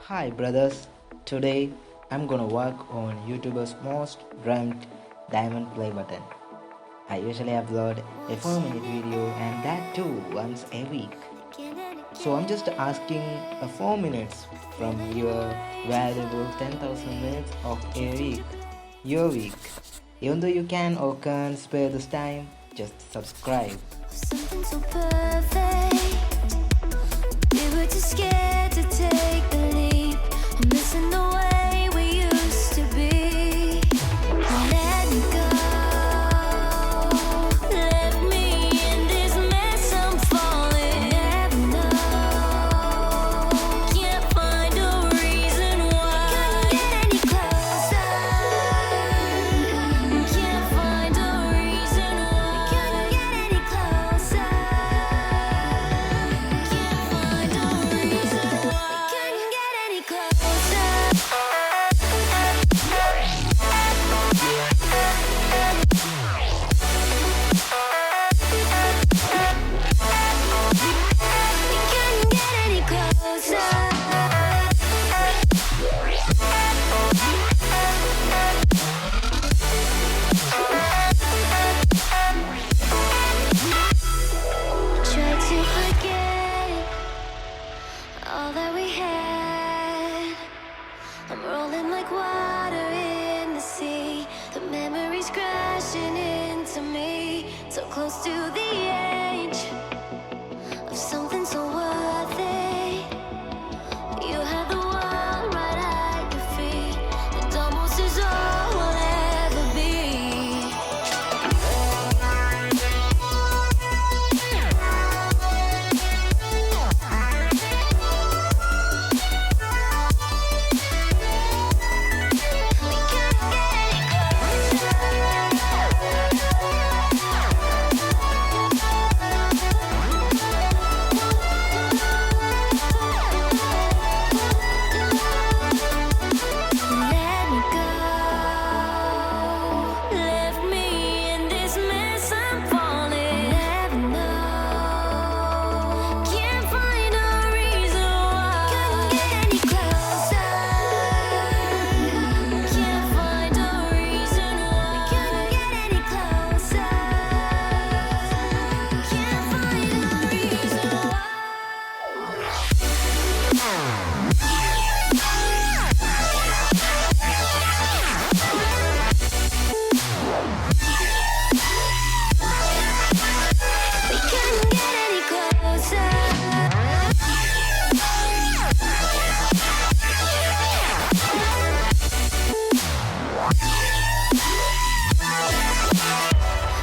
Hi brothers, today I'm gonna work on YouTuber's most dreamt diamond play button. I usually upload a 4-minute video and that too once a week. So I'm just asking a 4 minutes from your valuable 10,000 minutes of a week, your week. Even though you can or can't spare this time, just subscribe. Something so perfect. We were too scared to take the leap. I'm missing the way we used to be. Let me go. Left me in this mess. I'm falling. Never know. Can't find a reason why. Couldn't get any closer. Can't find a reason why. Couldn't get any closer. Can't find a reason why. Couldn't get any closer. We couldn't get any closer. Try to forget all that we had. I'm rolling like water in the sea. The memories crashing into me. So close to the edge of something so worth it. You have the world right at your feet. It almost is all we'll ever be. We can't get any Let me go. Left me in this mess. I'm falling. Never know. Can't find a reason why. Couldn't get any closer. Can't find a reason why. Couldn't get any closer. Can't find a reason why. We couldn't get any closer.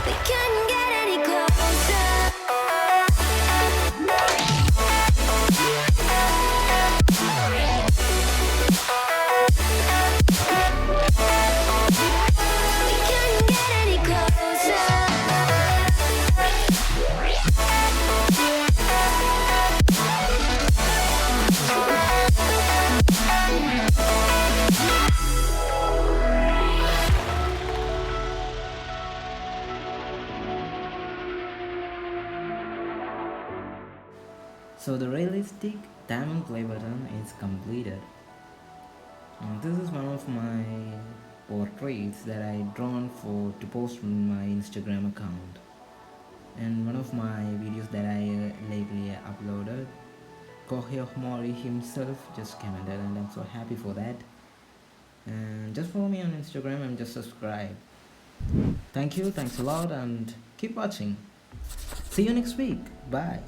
We couldn't get any closer. We couldn't get any closer. So the realistic diamond play button is completed. This is one of my portraits that I drawn to post on my Instagram account, and one of my videos that I lately uploaded. Kohyo Mori himself just commented, and I'm so happy for that. And just follow me on Instagram and just subscribe. Thanks a lot, and keep watching. See you next week. Bye.